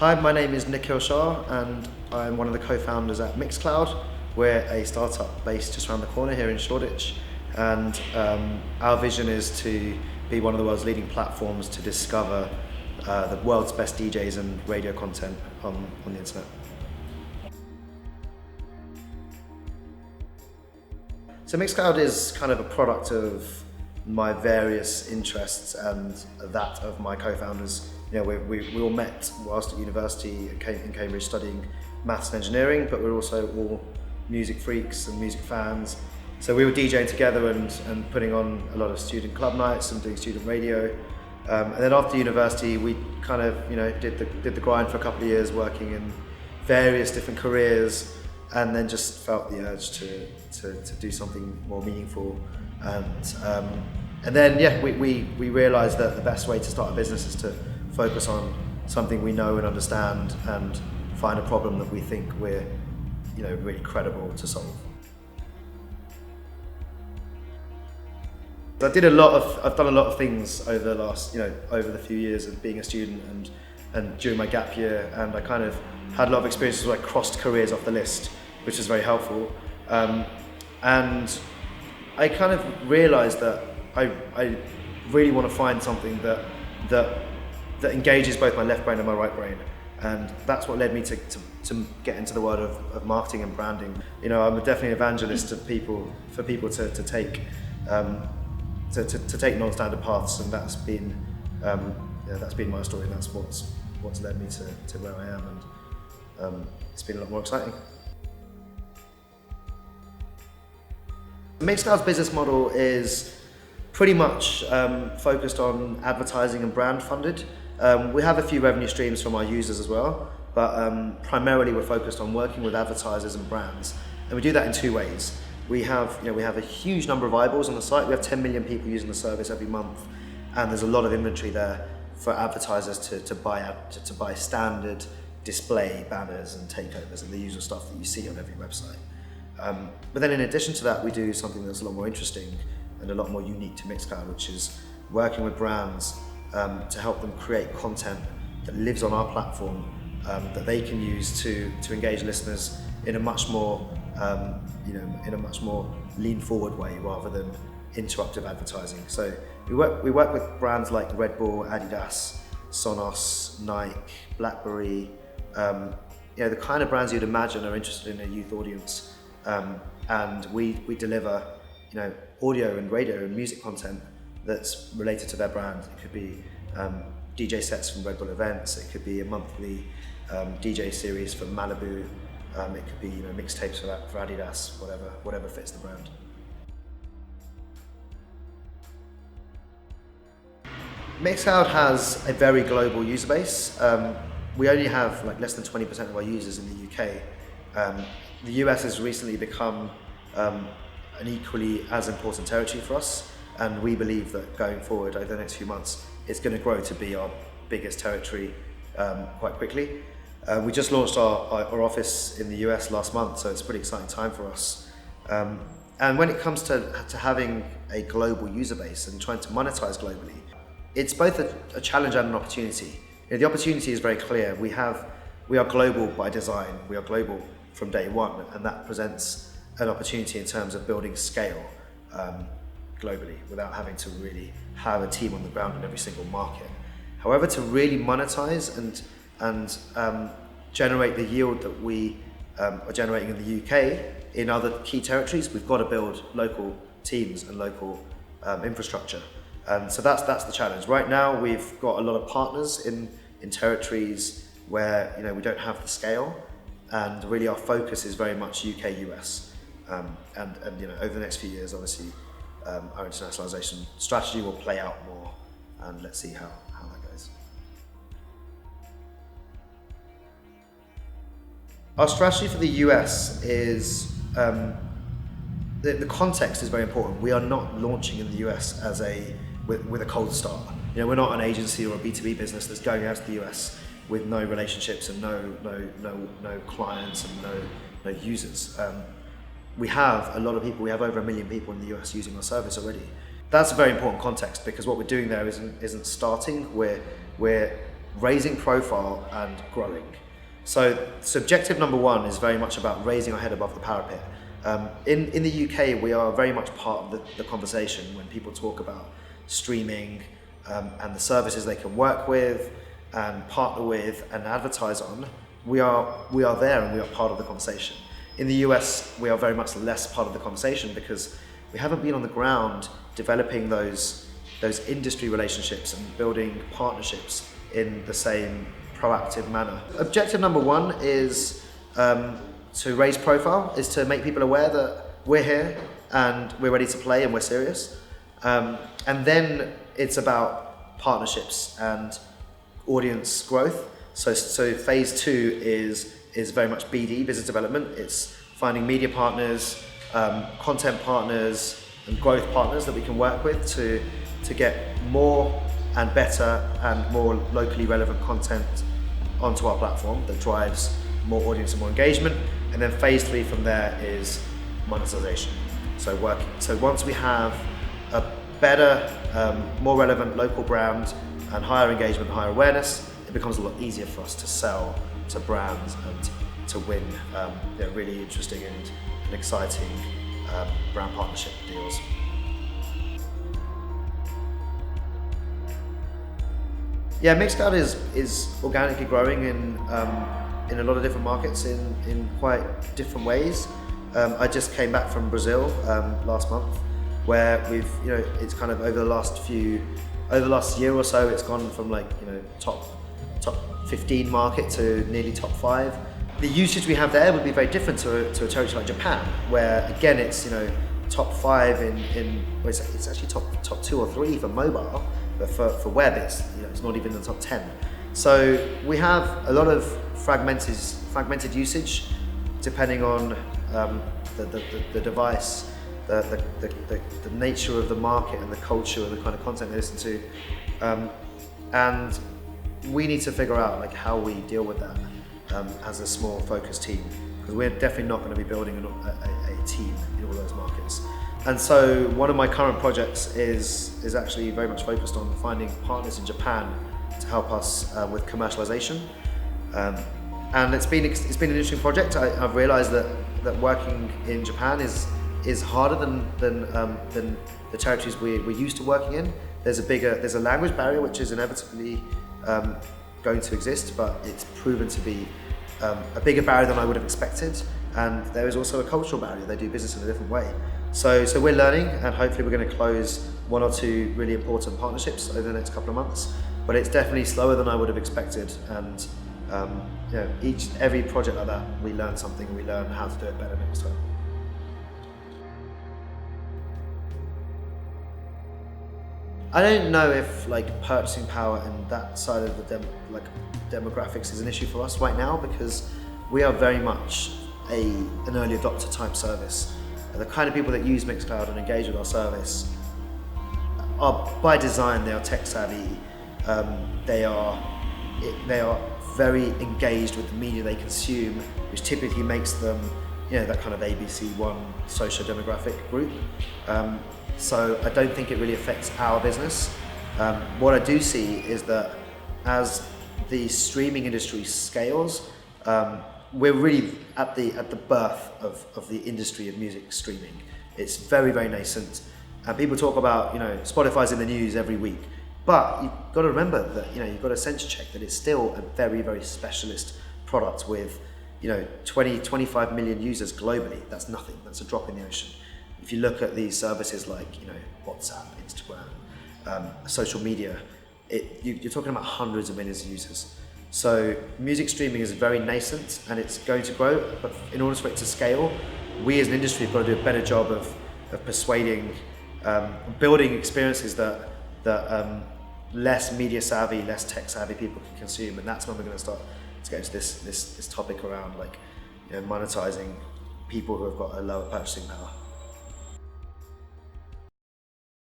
Hi, my name is Nikhil Shah and I'm one of the co-founders at Mixcloud. We're a startup based just around the corner here in Shoreditch, and our vision is to be one of the world's leading platforms to discover the world's best DJs and radio content on the internet. So Mixcloud is kind of a product of my various interests and that of my co-founders. You know, we all met whilst at university in Cambridge studying maths and engineering, but we're also all music freaks and music fans. So we were DJing together and putting on a lot of student club nights and doing student radio. And then after university, we kind of did the grind for a couple of years, working in various different careers, and then just felt the urge to do something more meaningful. And then we realised that the best way to start a business is to focus on something we know and understand and find a problem that we think we're really credible to solve. I've done a lot of things over the last, over the few years of being a student and during my gap year, and I kind of had a lot of experiences where I crossed careers off the list, which is very helpful. And I kind of realised that I really want to find something that engages both my left brain and my right brain, and that's what led me to get into the world of marketing and branding. I'm definitely an evangelist for people to take non-standard paths, and that's been my story, and that's what's led me to where I am, and it's been a lot more exciting. Mixcloud's business model is pretty much focused on advertising and brand funded. We have a few revenue streams from our users as well, but primarily we're focused on working with advertisers and brands, and we do that in two ways. We have a huge number of eyeballs on the site. We have 10 million people using the service every month, and there's a lot of inventory there for advertisers to buy standard display banners and takeovers and the usual stuff that you see on every website. But then in addition to that, we do something that's a lot more interesting and a lot more unique to Mixcloud, which is working with brands to help them create content that lives on our platform, that they can use to engage listeners in a much more lean forward way rather than interruptive advertising. So we work with brands like Red Bull, Adidas, Sonos, Nike, BlackBerry, the kind of brands you'd imagine are interested in a youth audience, and we deliver audio and radio and music content that's related to their brand. It could be DJ sets from Red Bull events, it could be a monthly DJ series from Malibu, it could be mixtapes for Adidas, whatever fits the brand. Mixcloud has a very global user base. We only have less than 20% of our users in the UK. The US has recently become an equally as important territory for us, and we believe that going forward over the next few months it's going to grow to be our biggest territory quite quickly. We just launched our office in the US last month, so it's a pretty exciting time for us. And when it comes to having a global user base and trying to monetize globally, it's both a challenge and an opportunity. The opportunity is very clear. We are global by design. We are global from day one, and that presents an opportunity in terms of building scale globally without having to really have a team on the ground in every single market. However, to really monetize and generate the yield that we are generating in the UK in other key territories, we've got to build local teams and local infrastructure. And so that's the challenge. Right now, we've got a lot of partners in territories where we don't have the scale, and really our focus is very much UK, US. And over the next few years, obviously, our internationalization strategy will play out more, and let's see how that goes. Our strategy for the US is, the context is very important. We are not launching in the US with a cold start. We're not an agency or a B2B business that's going out to the US with no relationships and no clients and no users. We have a lot of people. We have over 1 million people in the US using our service already. That's a very important context, because what we're doing there isn't starting. We're raising profile and growing. So objective number one is very much about raising our head above the parapet. In the UK, we are very much part of the conversation when people talk about streaming and the services they can work with and partner with and advertise on. We are there and we are part of the conversation. In the US, we are very much less part of the conversation because we haven't been on the ground developing those industry relationships and building partnerships in the same proactive manner. Objective number one is to raise profile, is to make people aware that we're here and we're ready to play and we're serious. And then it's about partnerships and audience growth. So phase two is very much BD, business development. It's finding media partners, content partners, and growth partners that we can work with to get more and better and more locally relevant content onto our platform that drives more audience and more engagement. And then phase three from there is monetization. So once we have a better, more relevant local brand and higher engagement, higher awareness, it becomes a lot easier for us to sell to brands and to win really interesting and exciting brand partnership deals. Yeah, Mixcloud is organically growing in a lot of different markets in quite different ways. I just came back from Brazil last month, where it's kind of over the last year or so, it's gone from top 15 market to nearly top 5. The usage we have there would be very different to a territory like Japan, where again it's top 5 it's actually top 2 or 3 for mobile, but for web it's not even in the top 10. So we have a lot of fragmented usage depending on the device, the nature of the market and the culture and the kind of content they listen to, and we need to figure out how we deal with that as a small focused team, because we're definitely not going to be building a team in all those markets. And so one of my current projects is actually very much focused on finding partners in Japan to help us with commercialization. And it's been an interesting project. I've realised that working in Japan is harder than the territories we're used to working in. There's a language barrier which is inevitably going to exist, but it's proven to be a bigger barrier than I would have expected. And there is also a cultural barrier. They do business in a different way. So we're learning, and hopefully we're going to close 1 or 2 really important partnerships over the next couple of months. But it's definitely slower than I would have expected. And every project like that, we learn something, and we learn how to do it better next time. I don't know if purchasing power and that side of the demographics is an issue for us right now, because we are very much an early adopter type service. The kind of people that use Mixcloud and engage with our service are, by design, they are tech savvy. They are very engaged with the media they consume, which typically makes them that kind of ABC1 social demographic group. So I don't think it really affects our business. What I do see is that as the streaming industry scales, we're really at the birth of the industry of music streaming. It's very, very nascent, and people talk about Spotify's in the news every week, but you've got to remember that you've got to sense check that it's still a very, very specialist product with 20-25 million users globally. That's nothing. That's a drop in the ocean. If you look at these services like WhatsApp, Instagram, social media, you're talking about hundreds of millions of users. So music streaming is very nascent and it's going to grow, but in order for it to scale, we as an industry have got to do a better job of persuading, building experiences that less media savvy, less tech savvy people can consume, and that's when we're going to start to get into this topic around monetizing people who have got a lower purchasing power.